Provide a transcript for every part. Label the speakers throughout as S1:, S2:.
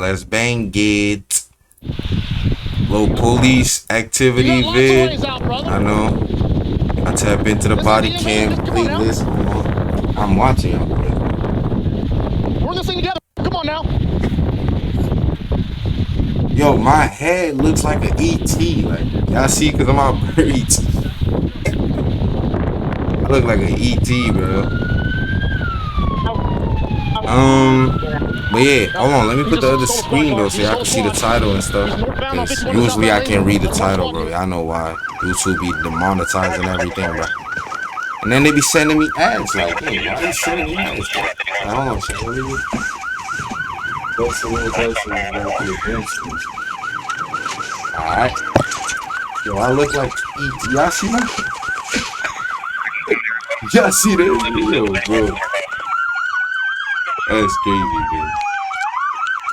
S1: Let's bang it. Little police activity vid. I know. I tap into the body cam playlist. I'm watching y'all.
S2: We're in this thing together. Come on now.
S1: Yo, my head looks like an ET. Like, y'all see, because I'm out braids. I look like an ET, bro. But yeah, hold on. Let me put the other screen though, so y'all can see the title and stuff. Cause usually I can't read the title, bro. Y'all know why. YouTube be demonetizing everything, bro. And then they be sending me ads. Like, hey, why are you sending me ads? Like, hold on, check. What is it? Alright. Yo, I look like ET. Y'all see that? Y'all see that video, bro? That's crazy, bro.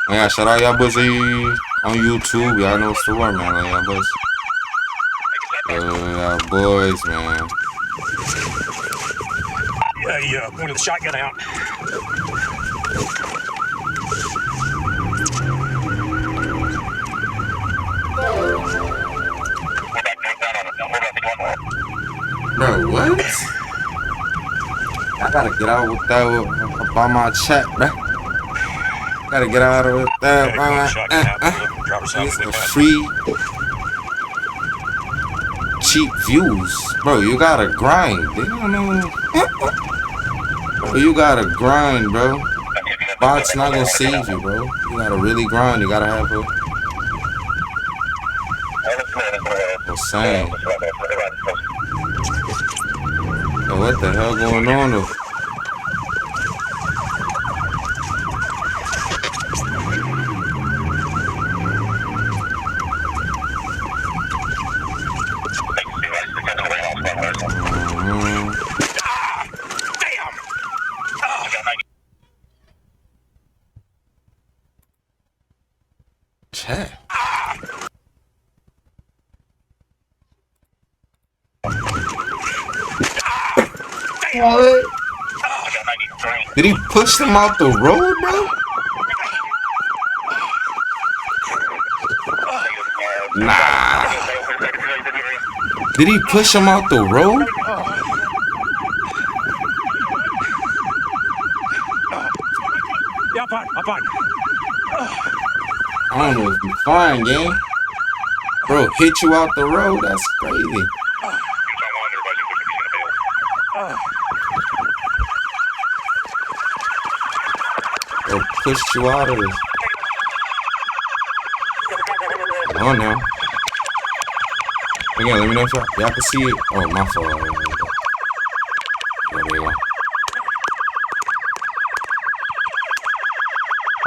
S1: Oh, yeah, shout out y'all boys on YouTube. Y'all know what's the word, man. Like, y'all boys. Y'all boys, man.
S3: Yeah, pointed the shotgun out.
S1: Bro, what? I gotta get out with that by my chat, bro. Gotta get out of that by my it's the free cheap views. Bro, you gotta grind. They don't know. Bro, you gotta grind, bro. Bots not gonna save you, bro. You gotta really grind. You gotta have a saying. Yo, what the hell going on though? Chat. What? Did he push them out the road, bro? Nah. Did he push him out the road?
S3: Yeah, I'm fine.
S1: I don't know if you're fine, gang. Bro, hit you out the road? That's crazy. Bro, pushed you out of this. Come on now. Again, let me know if y'all can see it. Oh, my fault. There we go.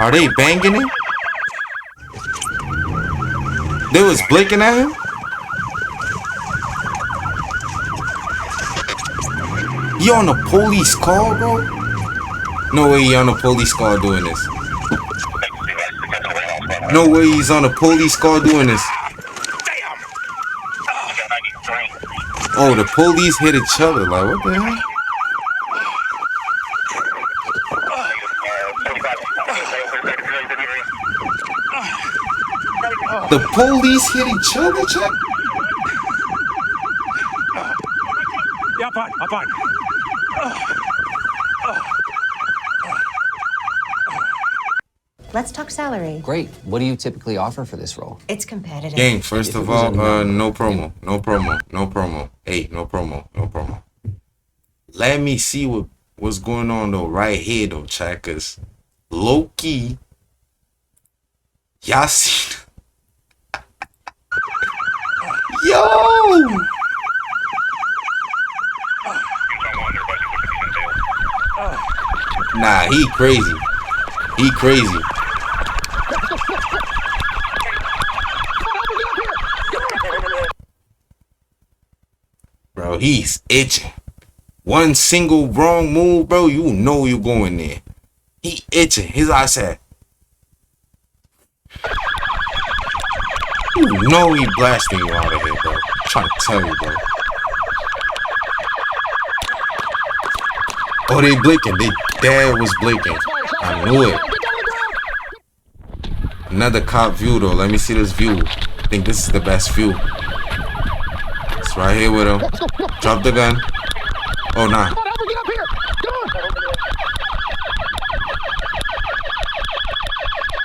S1: Are they banging it? They was blinking at him? You on a police call, bro? No way he on a police call doing this. No way he's on a police call doing this. Oh, the police hit each other. Like, what the hell? The police hit each other, check?
S3: Yeah, I'm fine.
S4: Let's talk salary.
S5: Great. What do you typically offer for this role?
S4: It's competitive.
S1: Gang, first of all, no promo. Hey, no promo. Let me see what's going on though, right here though, chat, cause low-key, y'all see. Yo! Nah, he crazy. Bro, he's itching. One single wrong move, bro, you know you going there. He itching. His eyes said. You know he blasting you out of here, bro. I'm trying to tell you, bro. Oh, they blinking. They dad was blinking. I knew it. Another cop view though. Let me see this view. I think this is the best view. It's right here with him. Drop the gun. Oh nah.
S2: Come on, Albert, get up here. Come on.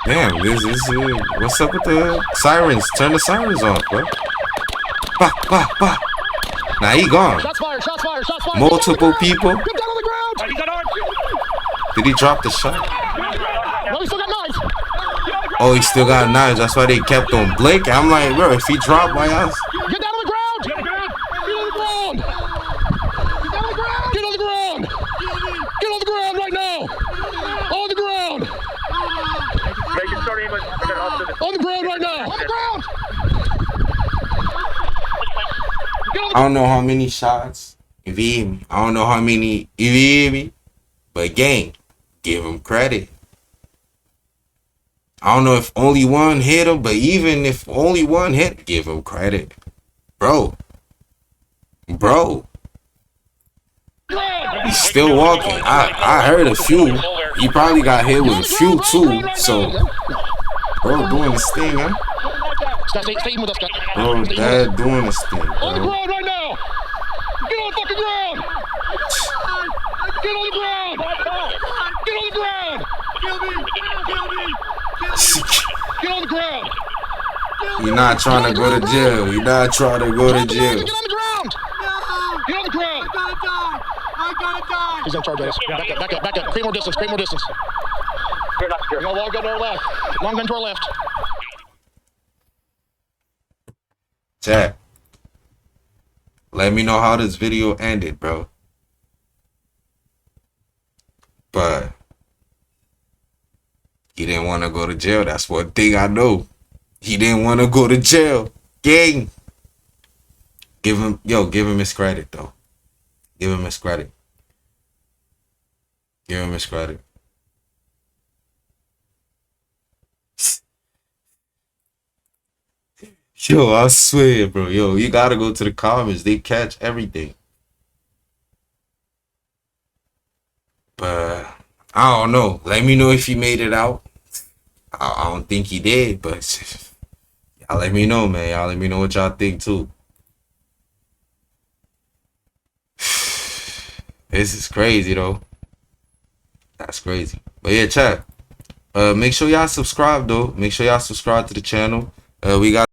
S1: Damn, this is what's up with the sirens? Turn the sirens off, bro. Bah, bah, bah. Nah, he gone.
S2: Shots fired, shots fired, shots fired.
S1: Multiple people.
S2: Get down on the ground.
S3: He got armed.
S1: Did he drop the shot?
S2: No, he still got knives.
S1: Oh, he still got knives. That's why they kept on blinking. I'm like, bro, if he dropped my ass.
S2: Get down on the ground. Get on the ground. Get on the ground. Get on the ground right now. On the ground. On the ground right now. On the ground.
S1: I don't know how many shots. If you hear me. I don't know how many. If you hear me. But gang, give him credit. I don't know if only one hit him, but even if only one hit, give him credit. Bro. He's still walking. I heard a few. He probably got hit with a few too. So, bro, doing this thing, huh?
S2: Stay even with us, Scott.
S1: Bro, dad doing this thing,
S2: On the
S1: bro.
S2: ground right now. Get on the fucking ground. Get on the ground. Get on the ground. Get on the ground.
S1: You're not trying to go to jail. You're not trying to go to jail.
S2: Get on the ground. Get on the ground. He's in charge of us. Back up. Create more distance. We got a long gun to our left. Long gun to our left.
S1: Chat. Let me know how this video ended, bro. But he didn't want to go to jail. That's one thing I know. He didn't want to go to jail. Gang. Give him his credit, though. Give him his credit. Give him his credit. Yo, I swear, bro. Yo, you gotta go to the comments. They catch everything. But I don't know. Let me know if he made it out. I don't think he did, but y'all let me know, man. Y'all let me know what y'all think too. This is crazy though. That's crazy. But yeah, chat. Make sure y'all subscribe though. Make sure y'all subscribe to the channel. We got